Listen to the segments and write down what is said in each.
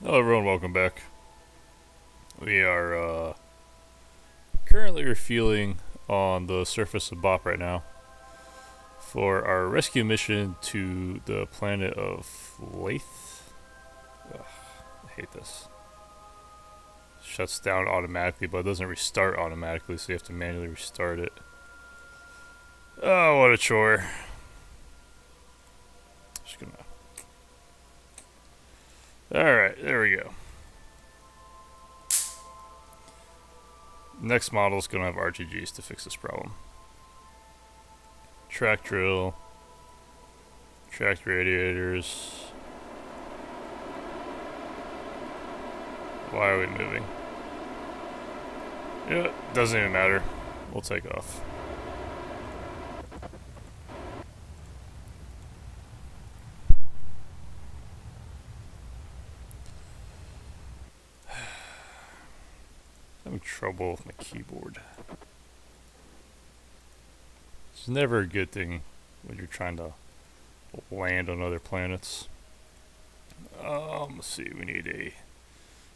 Hello everyone, welcome back. We are currently refueling on the surface of Bop right now for our rescue mission to the planet of Laythe. Ugh, I hate this. Shuts down automatically, but it doesn't restart automatically, so you have to manually restart it. Oh, what a chore. Just gonna... Alright, there we go. Next model is going to have RTGs to fix this problem. Track drill, tracked radiators. Why are we moving? Yeah, doesn't even matter. We'll take off. Having trouble with my keyboard. It's never a good thing when you're trying to land on other planets. Let's see, we need a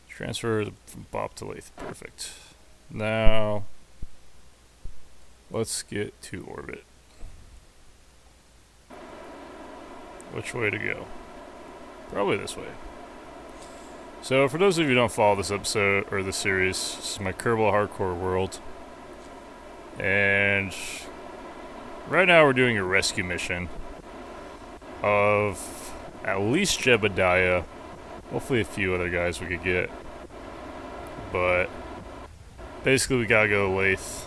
transfer from Bop to Laythe. Perfect. Now, let's get to orbit. Which way to go? Probably this way. So, for those of you who don't follow this episode, or this series, this is my Kerbal Hardcore world. And right now we're doing a rescue mission of at least Jebediah, hopefully a few other guys we could get. But basically we gotta go to Laythe,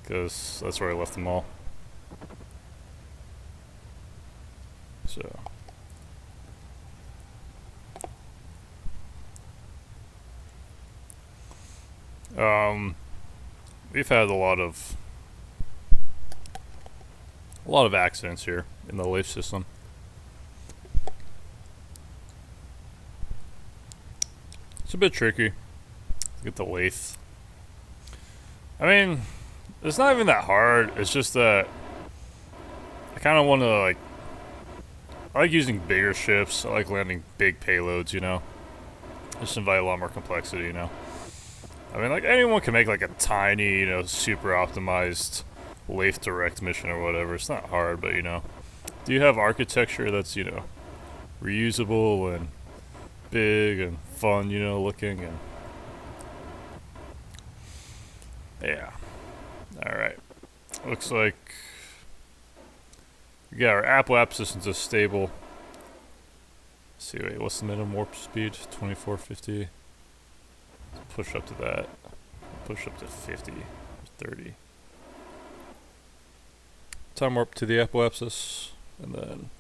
because that's where I left them all. So... we've had a lot of accidents here in the Laythe system. It's a bit tricky to get the Laythe. I mean, it's not even that hard. It's just that I kind of want to I like using bigger ships. I like landing big payloads, you know. Just invite a lot more complexity, you know. I mean, like, anyone can make, like, a tiny, you know, super optimized Laythe Direct mission or whatever. It's not hard, but, you know. Do you have architecture that's, you know, reusable and big and fun, you know, looking and... yeah. Alright. Looks like... we got our apoapsis is stable. Let's see, wait, what's the minimum warp speed? 2450. Push up to that. Push up to 50. 30. Time warp to the apoapsis. And then...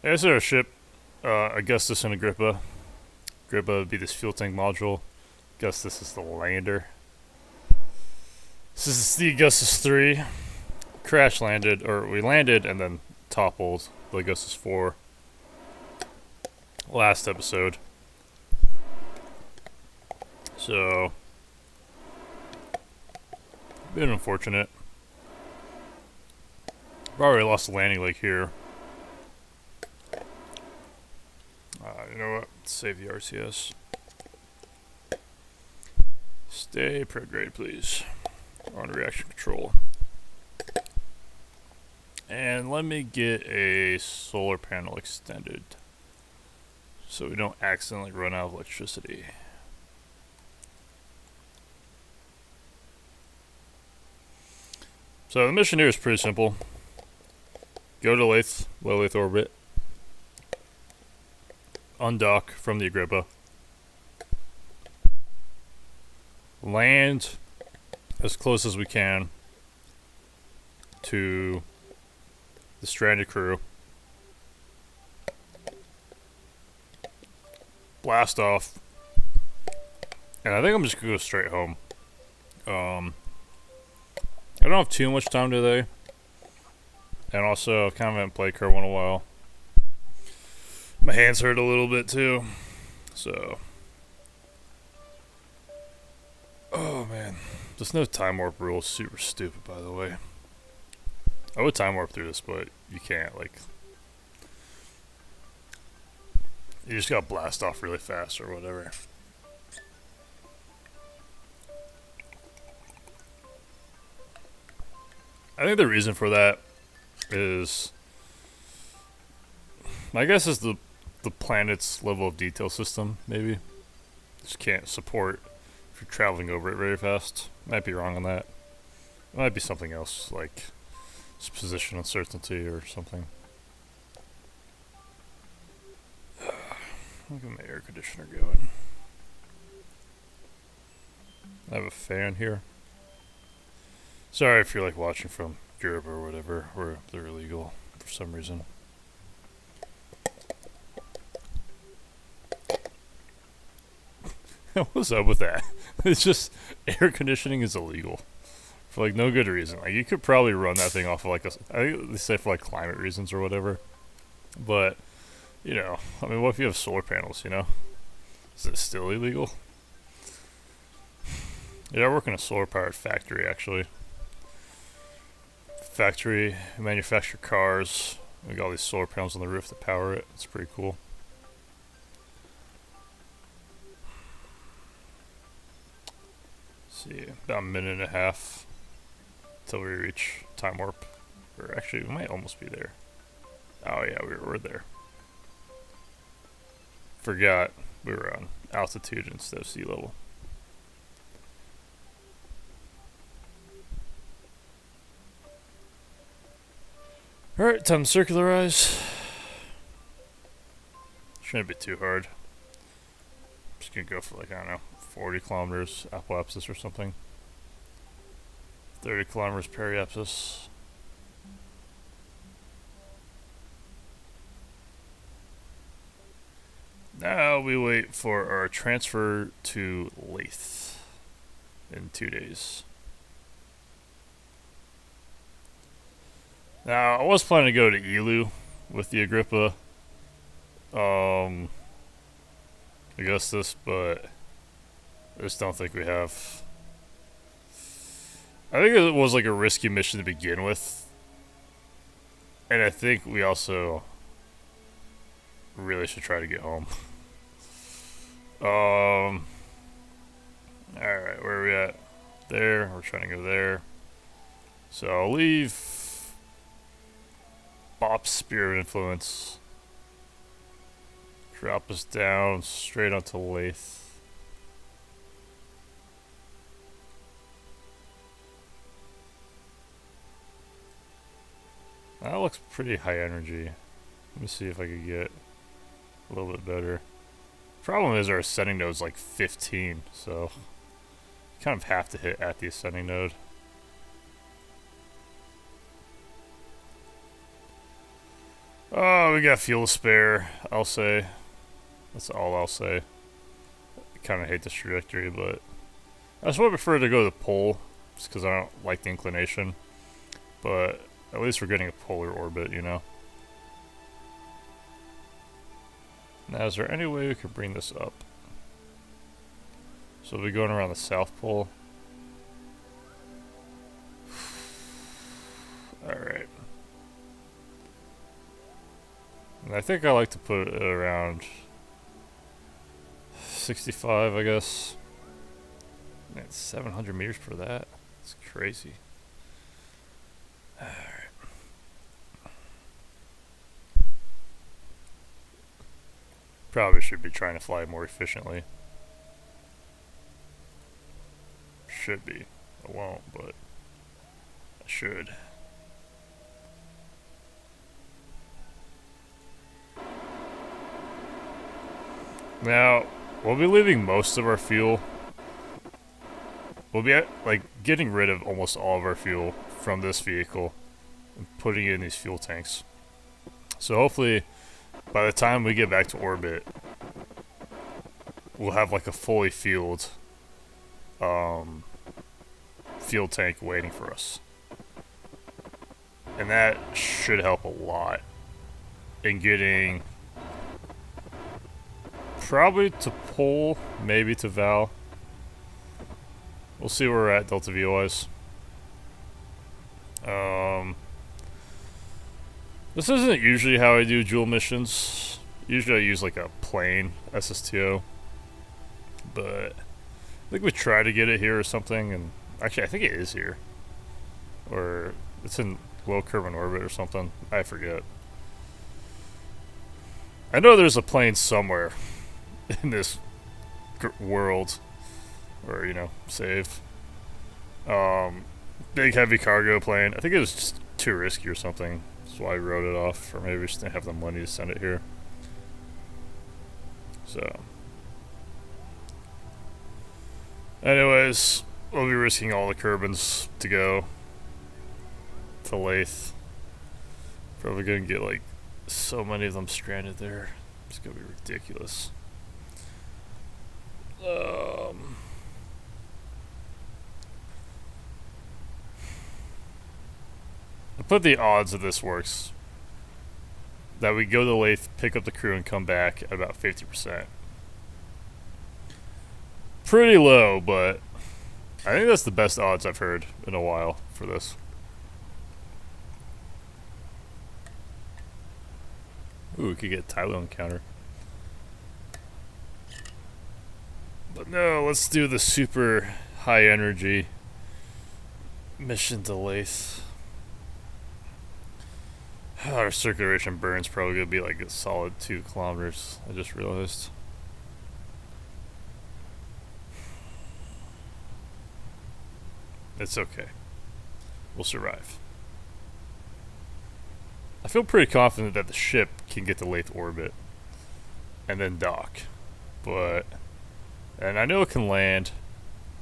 yeah, this is our ship. Augustus and Agrippa. Agrippa would be this fuel tank module. Augustus is the lander. This is the Augustus 3. Crash landed, or we landed and then toppled the Augustus 4. Last episode. So, a bit unfortunate. Probably lost the landing leg here. You know what? Save the RCS. Stay prograde, please. On reaction control. And let me get a solar panel extended, so we don't accidentally run out of electricity. So the mission here is pretty simple. Go to Laythe, low Laythe orbit. Undock from the Agrippa. Land as close as we can to the stranded crew. Blast off, and I think I'm just gonna go straight home. I don't have too much time today, and also I kind of haven't played Kerbal in a while. My hands hurt a little bit too, so... oh man, there's no time warp rule. Super stupid, by the way. I would time warp through this, but you can't. Like, You just gotta blast off really fast or whatever. I think the reason for that is, I guess, is the planet's level of detail system. Maybe just can't support if you're traveling over it very fast. Might be wrong on that. It might be something else, like just position uncertainty or something. Look at my air conditioner going. I have a fan here. Sorry if you're like watching from Europe or whatever, where they're illegal for some reason. What's up with that? It's just air conditioning is illegal for like no good reason. Like you could probably run that thing off of like I think they say for like climate reasons or whatever. But you know, I mean, what if you have solar panels? You know, is it still illegal? Yeah, I work in a solar powered factory actually. Factory manufacture cars. We got all these solar panels on the roof that power it. It's pretty cool. See, about a minute and a half till we reach time warp. Or actually, we might almost be there. Oh yeah, we're there. Forgot we were on altitude instead of sea level. Alright, time to circularize. Shouldn't be too hard. Just gonna go for like, I don't know, 40 kilometers apoapsis or something. 30 kilometers periapsis. Now we wait for our transfer to Laythe in 2 days. Now, I was planning to go to Elu with the Agrippa, Augustus, but I just don't think we have. I think it was like a risky mission to begin with, and I think we also really should try to get home. Alright, where are we at? There, we're trying to go there. So I'll leave Bop's Spear of Influence. Drop us down straight onto Laythe. That looks pretty high energy. Let me see if I could get a little bit better. Problem is our ascending node is like 15, so you kind of have to hit at the ascending node. Oh, we got fuel to spare, I'll say. That's all I'll say. I kind of hate this trajectory, but I just would prefer to go to the pole, just because I don't like the inclination. But at least we're getting a polar orbit, you know? Now, is there any way we could bring this up? So we're going around the South Pole. Alright. And I think I like to put it around 65, I guess. Man, 700 meters for that? It's crazy. Alright. Probably should be trying to fly more efficiently. Should be. I won't, but I should. Now, we'll be leaving most of our fuel. We'll be like getting rid of almost all of our fuel from this vehicle and putting it in these fuel tanks. So hopefully, by the time we get back to orbit, we'll have like a fully fueled fuel tank waiting for us. And that should help a lot in getting probably to Pole, maybe to Val. We'll see where we're at Delta V wise. This isn't usually how I do dual missions. Usually I use like a plain SSTO, but I think we tried to get it here or something, and actually I think it is here. Or it's in low curve in orbit or something. I forget. I know there's a plane somewhere in this world, or save. Big heavy cargo plane. I think it was just too risky or something. That's why I wrote it off, or maybe we just didn't have the money to send it here. So, anyways, we'll be risking all the Kerbins to go to Laythe. Probably gonna get like so many of them stranded there. It's gonna be ridiculous. I put the odds of this works. That we go to Laythe, pick up the crew, and come back at about 50%. Pretty low, but I think that's the best odds I've heard in a while for this. Ooh, we could get Tylo encounter. But no, let's do the super high energy mission to Laythe. Our circulation burn's probably gonna be like a solid 2 kilometers. I just realized. It's okay. We'll survive. I feel pretty confident that the ship can get to Laythe orbit and then dock. And I know it can land.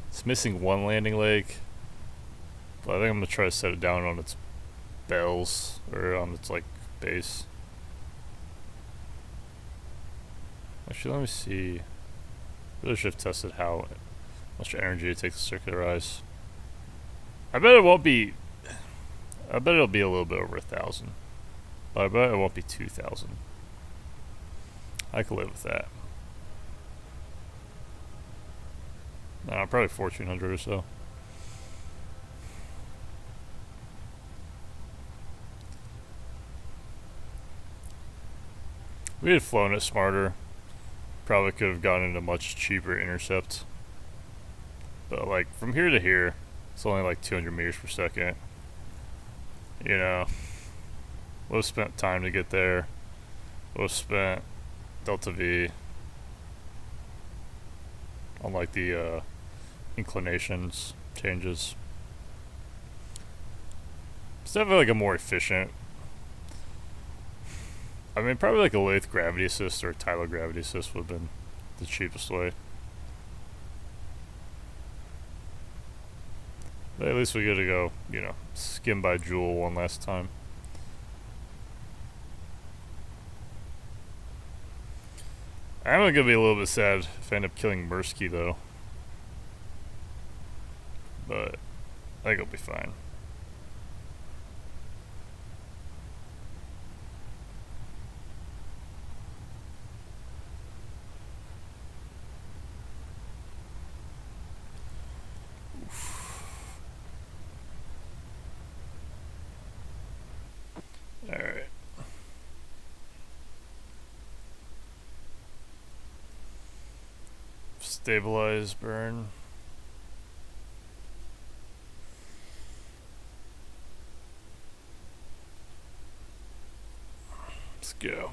It's missing one landing leg. But I think I'm gonna try to set it down on its bells, or on its like base. Actually, let me see. Really should have tested how much energy it takes to circularize. I bet it won't be. I bet it'll be a little bit over 1,000. But I bet it won't be 2,000. I could live with that. No, probably 1,400 or so. We had flown it smarter. Probably could have gotten a much cheaper intercept. But like from here to here, it's only like 200 meters per second. You know, we'll have spent time to get there. We'll have spent Delta V on like the inclinations changes. It's definitely like a more efficient. I mean, probably like a Laythe gravity assist or a Tylo gravity assist would have been the cheapest way. But at least we get to go, skim by Joule one last time. I'm gonna be a little bit sad if I end up killing Mursky though. But I think it'll be fine. Alright. Stabilize, burn. Let's go.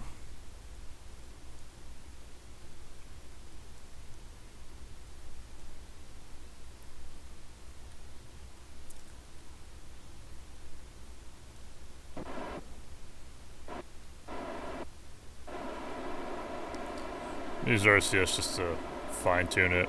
Use RCS just to fine tune it.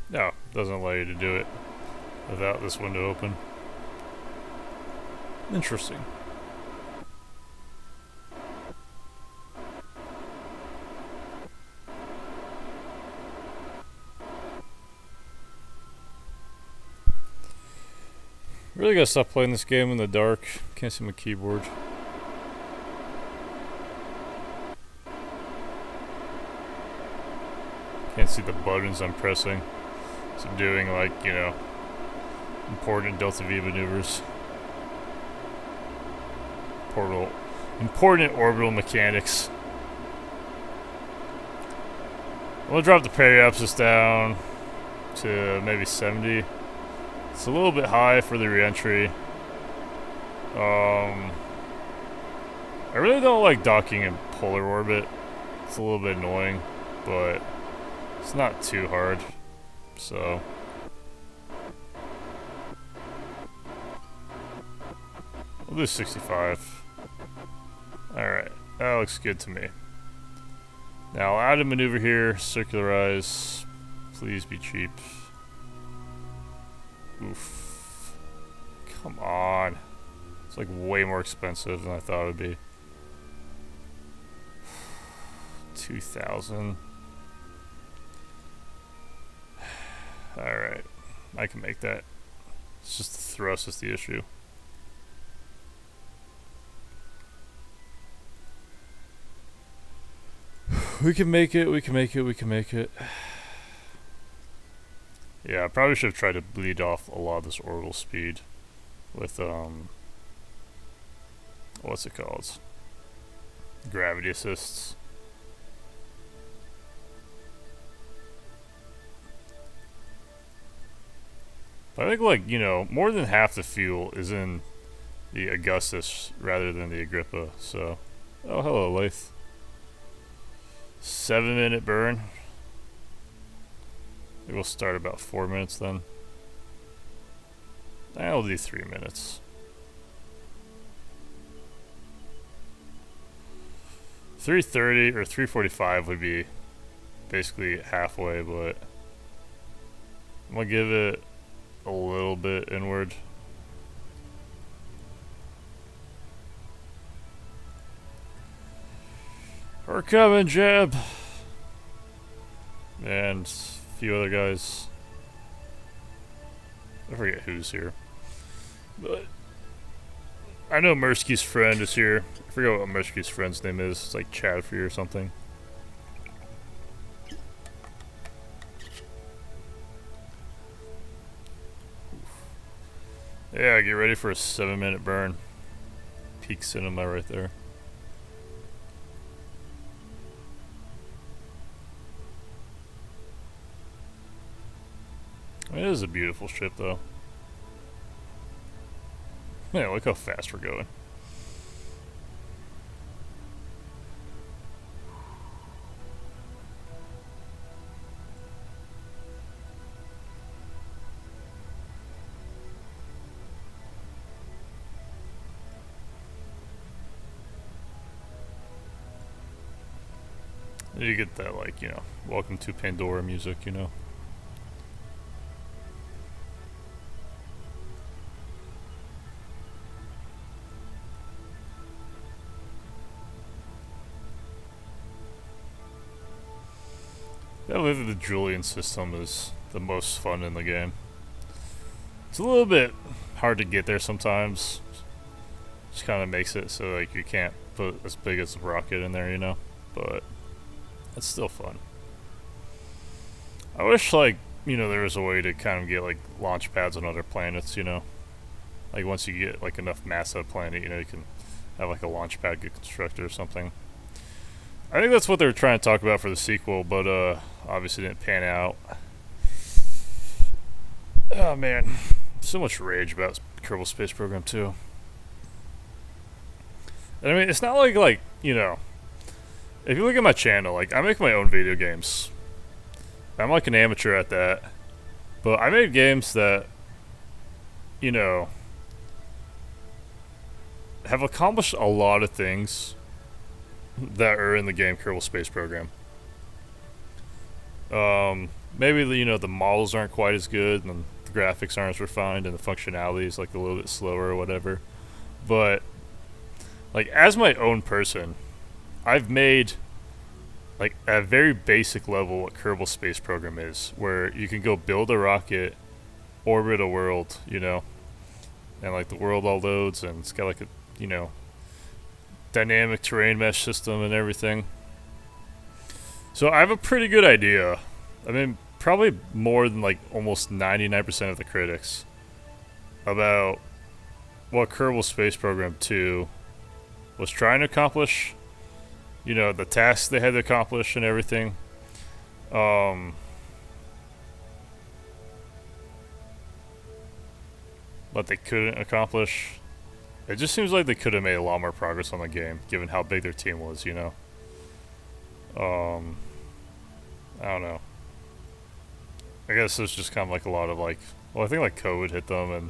No, doesn't allow you to do it without this window open. Interesting. Really gotta stop playing this game in the dark. Can't see my keyboard. Can't see the buttons I'm pressing. So I'm doing, like, you know, important Delta V maneuvers. Important orbital mechanics. I'm gonna drop the periapsis down to maybe 70. It's a little bit high for the reentry. I really don't like docking in polar orbit. It's a little bit annoying, but it's not too hard. So we'll do 65. Alright, that looks good to me. Now I'll add a maneuver here, circularize. Please be cheap. Oof. Come on. It's like way more expensive than I thought it would be. 2,000. Alright. I can make that. It's just the thrust is the issue. We can make it, we can make it, we can make it. Yeah, I probably should have tried to bleed off a lot of this orbital speed with, what's it called? Gravity assists. But I think, like, you know, more than half the fuel is in the Augustus rather than the Agrippa, so. Oh, hello, Laythe. 7-minute burn. Maybe we'll start about 4 minutes then. I'll do 3 minutes. 3:30 or 3:45 would be basically halfway, but I'm gonna give it a little bit inward. We're coming, Jeb! And a few other guys. I forget who's here. But I know Mirsky's friend is here. I forget what Mirsky's friend's name is. It's like Chadfree or something. Yeah, get ready for a 7-minute burn. Peak cinema right there. It is a beautiful ship, though. Man, look how fast we're going. You get that, like, you know, Welcome to Pandora music, you know. I believe the Julian system is the most fun in the game. It's a little bit hard to get there sometimes. Just kind of makes it so like you can't put as big as a rocket in there, you know. But it's still fun. I wish, like, you know, there was a way to kind of get like launch pads on other planets, you know. Like once you get like enough mass on a planet, you know, you can have like a launch pad get constructed or something. I think that's what they were trying to talk about for the sequel, but obviously didn't pan out. Oh man, so much rage about Kerbal Space Program 2. And I mean, it's not like, you know, if you look at my channel, like, I make my own video games. I'm like an amateur at that. But I made games that, you know, have accomplished a lot of things that are in the game Kerbal Space Program. Maybe the, you know, the models aren't quite as good and the graphics aren't as refined and the functionality is like a little bit slower or whatever. But like as my own person, I've made like at a very basic level what Kerbal Space Program is, where you can go build a rocket, orbit a world, you know, and like the world all loads, and it's got like a dynamic terrain mesh system and everything. So I have a pretty good idea. I mean, probably more than like almost 99% of the critics about what Kerbal Space Program 2 was trying to accomplish. The tasks they had to accomplish and everything. But they couldn't accomplish. It just seems like they could have made a lot more progress on the game, given how big their team was, I don't know. I guess it's just kind of like a lot of I think like COVID hit them and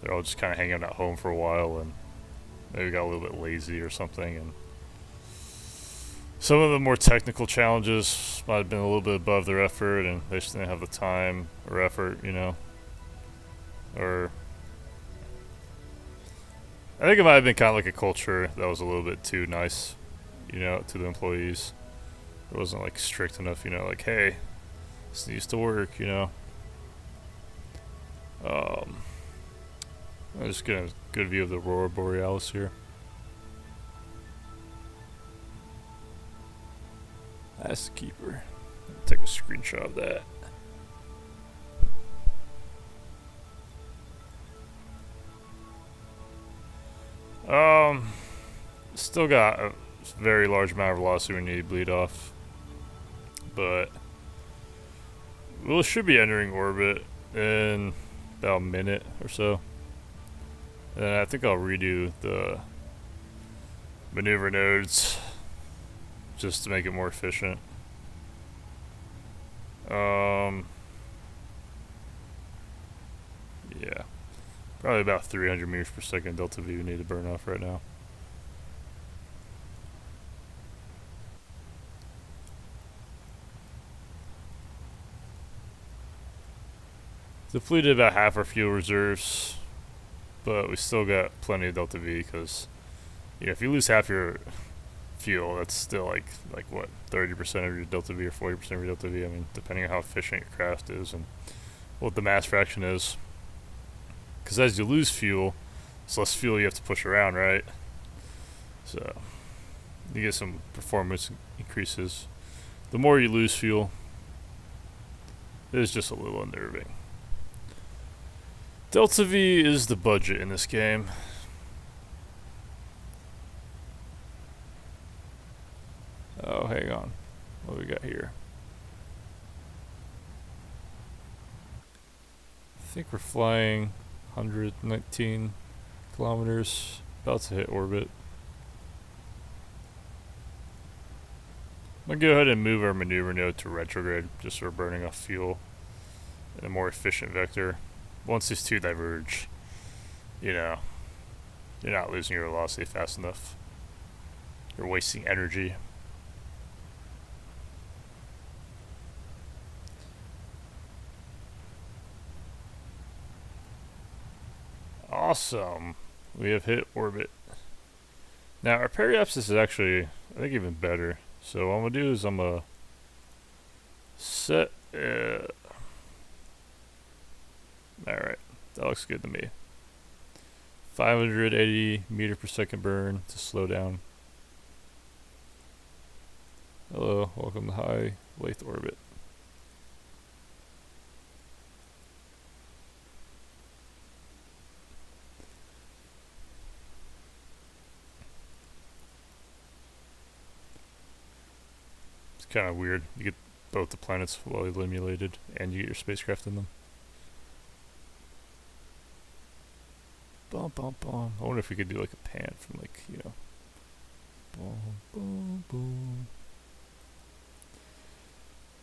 they're all just kind of hanging at home for a while and maybe got a little bit lazy or something. And some of the more technical challenges might have been a little bit above their effort and they just didn't have the time or effort, Or I think it might have been kind of like a culture that was a little bit too nice, to the employees. It wasn't like strict enough, like, hey, this needs to work, I'm just getting a good view of the Aurora Borealis here. That's the keeper. Take a screenshot of that. Still got a very large amount of velocity we need to bleed off. But we should be entering orbit in about a minute or so. And then I think I'll redo the maneuver nodes just to make it more efficient. Yeah. Probably about 300 meters per second delta V we need to burn off right now. Depleted about half our fuel reserves, but we still got plenty of delta V because, if you lose half your fuel, that's still like what, 30% of your delta V or 40% of your delta V. I mean, depending on how efficient your craft is and what the mass fraction is. Because as you lose fuel, it's less fuel you have to push around, right? So you get some performance increases. The more you lose fuel, it is just a little unnerving. Delta V is the budget in this game. Oh, hang on. What do we got here? I think we're flying 119 kilometers, about to hit orbit. I'm gonna go ahead and move our maneuver node to retrograde, just so we're burning off fuel in a more efficient vector. Once these two diverge, you're not losing your velocity fast enough. You're wasting energy. Awesome. We have hit orbit. Now our periapsis is actually, I think, even better. So what I'm gonna do is I'm gonna set. Alright, that looks good to me. 580 meter per second burn to slow down. Hello, welcome to high Laythe orbit. It's kind of weird. You get both the planets well illuminated and you get your spacecraft in them. Bum, bum, bum. I wonder if we could do like a pan from boom, boom, boom.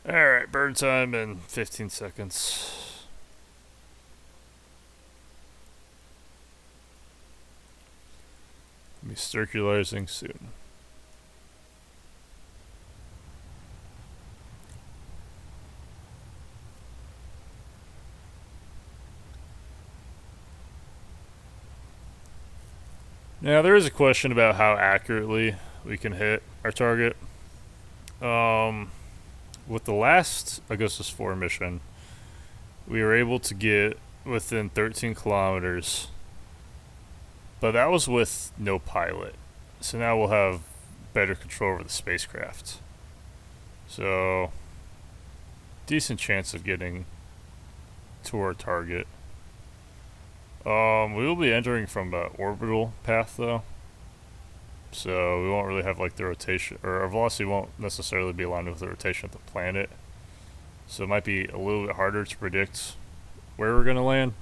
Alright, burn time in 15 seconds. I'll be circularizing soon. Now there is a question about how accurately we can hit our target. With the last Augustus 4 mission, we were able to get within 13 kilometers But that was with no pilot. So now we'll have better control over the spacecraft. So, decent chance of getting to our target. We will be entering from the orbital path though. So we won't really have like the rotation, or our velocity won't necessarily be aligned with the rotation of the planet. So it might be a little bit harder to predict where we're going to land.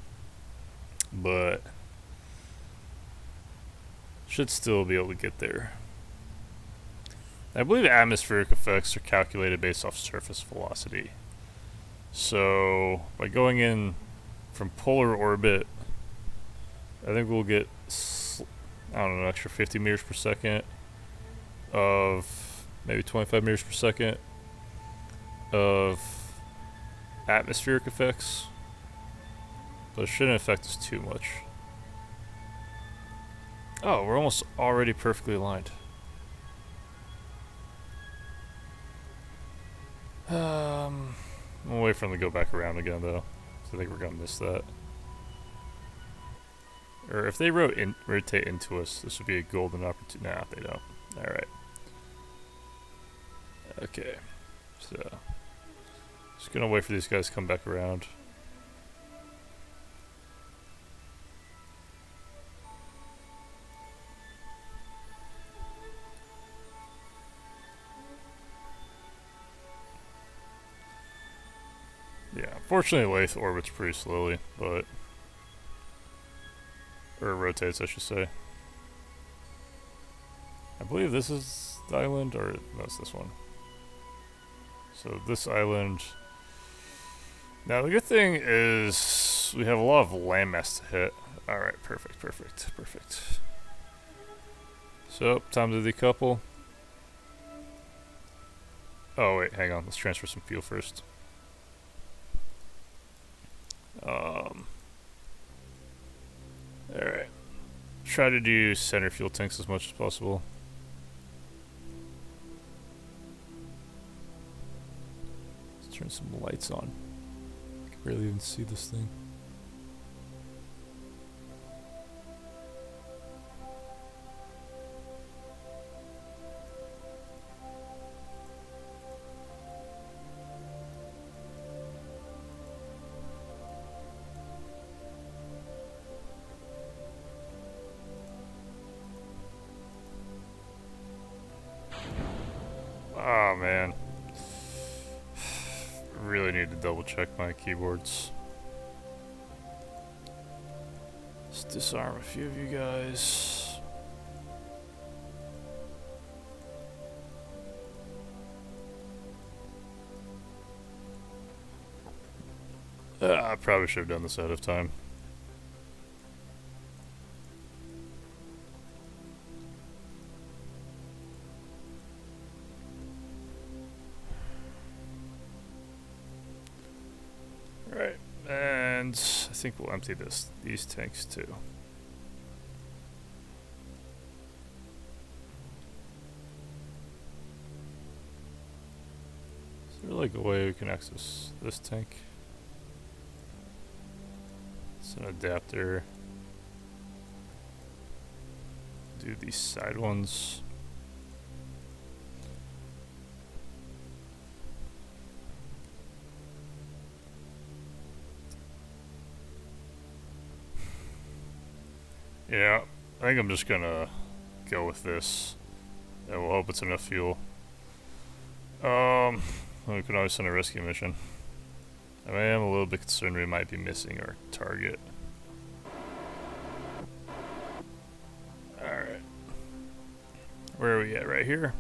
But should still be able to get there. I believe atmospheric effects are calculated based off surface velocity. So by going in from polar orbit, I think we'll get, I don't know, an extra 50 meters per second of maybe 25 meters per second of atmospheric effects. But it shouldn't affect us too much. Oh, we're almost already perfectly aligned. I'm gonna wait for them to go back around again though. So I think we're gonna miss that. Or if they rotate into us, this would be a golden opportunity. Nah, they don't. Alright. Okay. So, just gonna wait for these guys to come back around. Yeah, unfortunately Laythe orbits pretty slowly, but... or rotates, I should say. I believe this is the island, or no, it's this one. So this island... Now the good thing is we have a lot of landmass to hit. Alright, perfect, perfect, perfect. So, time to decouple. Oh wait, hang on, let's transfer some fuel first. Alright. Try to do center fuel tanks as much as possible. Let's turn some lights on. I can barely even see this thing. Oh man. Really need to double check my keyboards. Let's disarm a few of you guys. I probably should have done this ahead of time. Right, and I think we'll empty these tanks too. Is there like a way we can access this tank? It's an adapter. Do these side ones. Yeah, I think I'm just gonna go with this. And we'll hope it's enough fuel. We could always send a rescue mission. I am a little bit concerned we might be missing our target. Alright. Where are we at? Right here?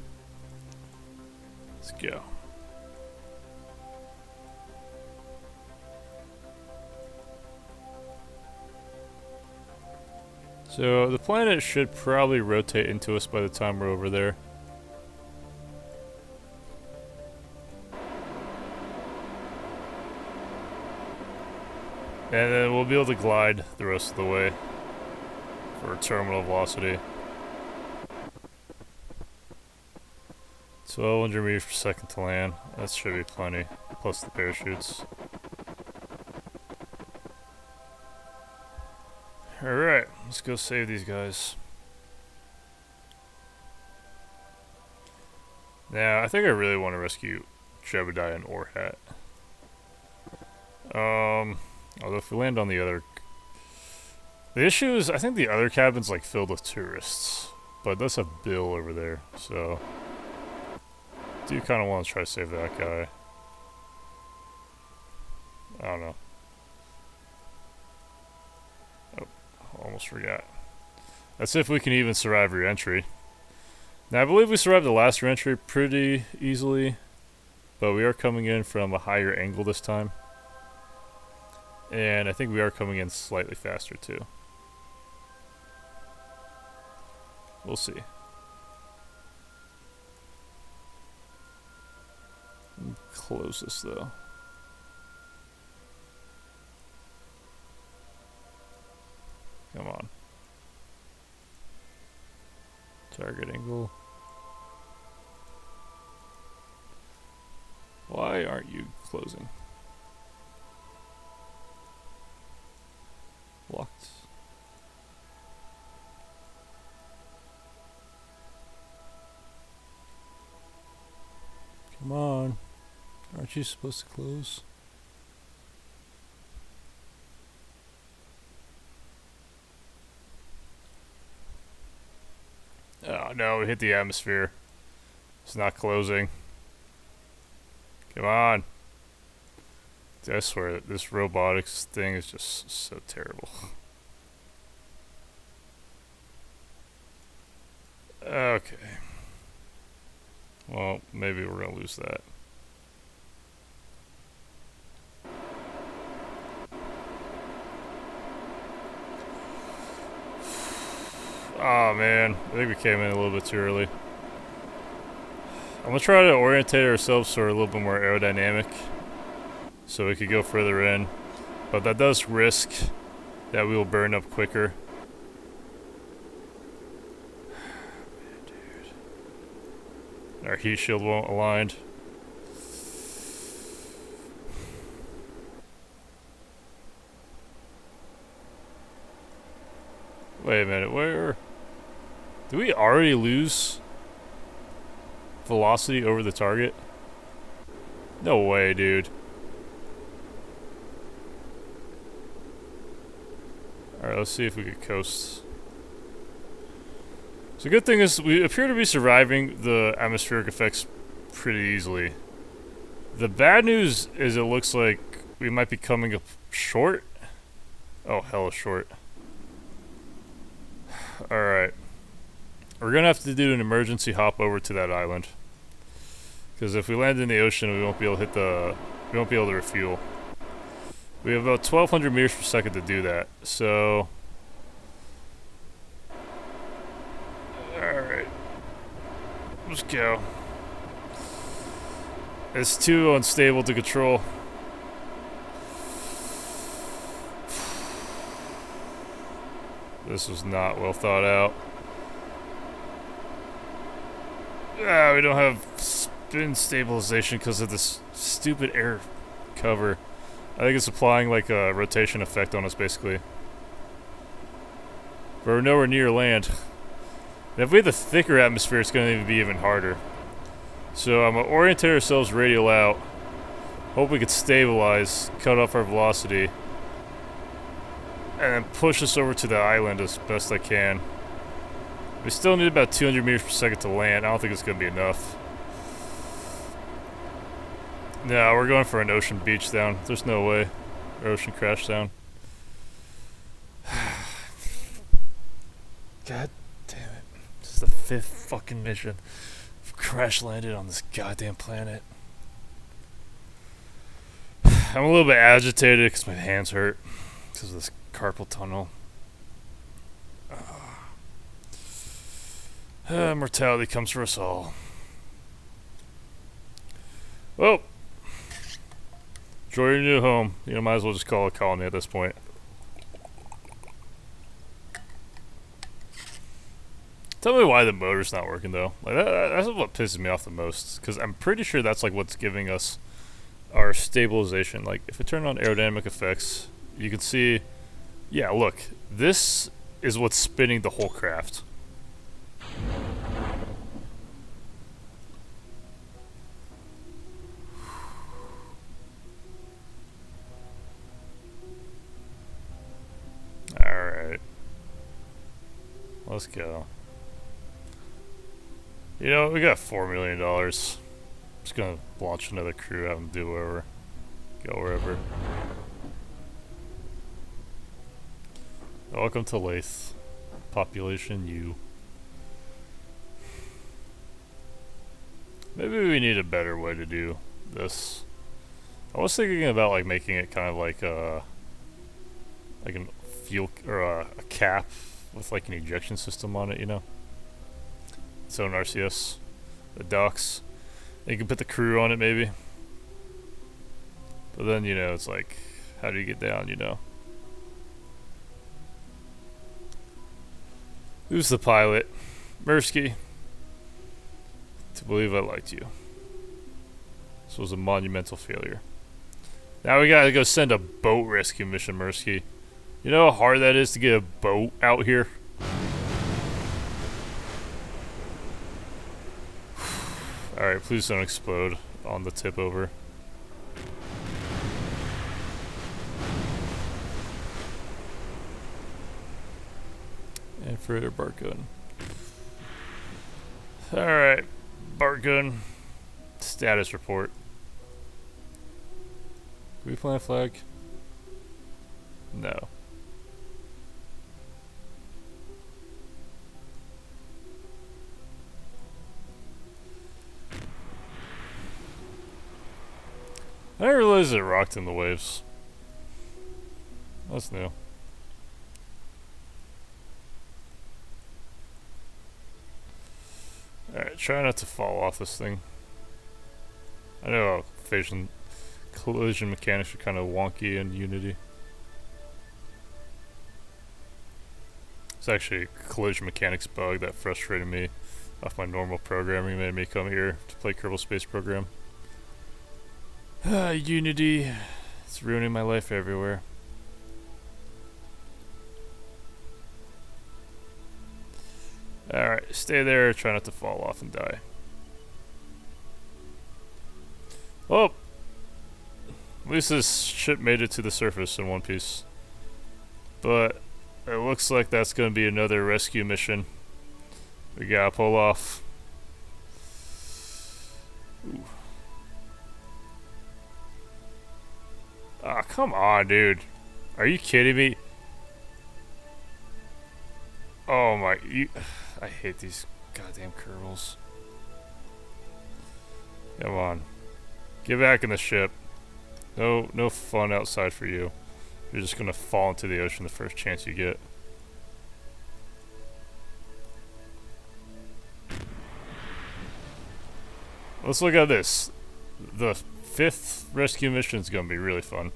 Let's go. So the planet should probably rotate into us by the time we're over there. And then we'll be able to glide the rest of the way for terminal velocity. 1200 meters per second to land. That should be plenty, plus the parachutes. Alright, let's go save these guys. Now, I think I really want to rescue Jebediah and Orhat. Although if we land on the other... The issue is, I think the other cabin's like filled with tourists. But it does have Bill over there, so... I do kind of want to try to save that guy. I don't know. Oh, almost forgot. That's if we can even survive re-entry. Now, I believe we survived the last re-entry pretty easily, but we are coming in from a higher angle this time. And I think we are coming in slightly faster, too. We'll see. Close this, though. Come on. Target angle. Why aren't you closing? Locked. Come on. Aren't you supposed to close? Oh no, we hit the atmosphere. It's not closing. Come on. I swear, this robotics thing is just so terrible. Okay. Well, maybe we're gonna lose that. Oh man, I think we came in a little bit too early. I'm gonna try to orientate ourselves so we're a little bit more aerodynamic, so we could go further in. But that does risk that we will burn up quicker. Dude. Our heat shield won't align. Wait a minute, where... Did we already lose velocity over the target? No way, dude. Alright, let's see if we could coast. So the good thing is we appear to be surviving the atmospheric effects pretty easily. The bad news is it looks like we might be coming up short. Oh, hella short. Alright. We're gonna have to do an emergency hop over to that island. Because if we land in the ocean, we won't be able to hit the... We won't be able to refuel. We have about 1,200 meters per second to do that, so... Alright. Let's go. It's too unstable to control. This was not well thought out. Ah, we don't have spin stabilization because of this stupid air cover. I think it's applying like a rotation effect on us, basically. But we're nowhere near land. And if we have the thicker atmosphere, it's going to be even harder. So I'm going to orientate ourselves radial out. Hope we could stabilize, cut off our velocity. And then push us over to the island as best I can. We still need about 200 meters per second to land. I don't think it's going to be enough. No, we're going for an ocean beach down. There's no way. Or ocean crash down. God damn it. This is the 5th fucking mission. I've crash landed on this goddamn planet. I'm a little bit agitated because my hands hurt. Because of this carpal tunnel. Mortality comes for us all. Well, enjoy your new home. You know, might as well just call it a colony at this point. Tell me why the motor's not working though. Like that's what pisses me off the most. Because I'm pretty sure that's like what's giving us our stabilization. Like if we turn on aerodynamic effects, you can see Yeah, look. This is what's spinning the whole craft. Alright. Let's go. You know, we got $4 million. Just gonna launch another crew, have them do whatever. Go wherever. Welcome to Laythe. Population U. Maybe we need a better way to do this. I was thinking about like making it kind of like a fuel or a cap with like an ejection system on it, you know? Its own RCS. The docks. You can put the crew on it maybe. But then, you know, it's like, how do you get down, you know? Who's the pilot? Mirsky. To believe I liked you. This was a monumental failure. Now we gotta go send a boat rescue mission, Mirsky. You know how hard that is to get a boat out here? Alright, please don't explode on the tip over. And further bark gun. Alright, bark gun. Status report. Can we plant a flag? No. I didn't realize it rocked in the waves. That's new. Alright, try not to fall off this thing. I know collision mechanics are kind of wonky in Unity. It's actually a collision mechanics bug that frustrated me off my normal programming, made me come here to play Kerbal Space Program. Unity, it's ruining my life everywhere. Alright, stay there, try not to fall off and die. Oh! At least this ship made it to the surface in one piece. But it looks like that's going to be another rescue mission. We gotta pull off. Ooh. Ah, come on, dude. Are you kidding me? Oh my... I hate these goddamn Kerbals. Come on. Get back in the ship. No fun outside for you. You're just gonna fall into the ocean the first chance you get. Let's look at this. The 5th rescue mission is gonna be really fun.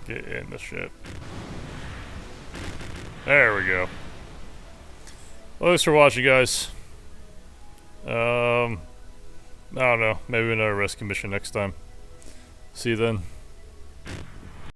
Get in the ship. There we go. Well, thanks for watching, guys. I don't know. Maybe another rescue mission next time. See you then.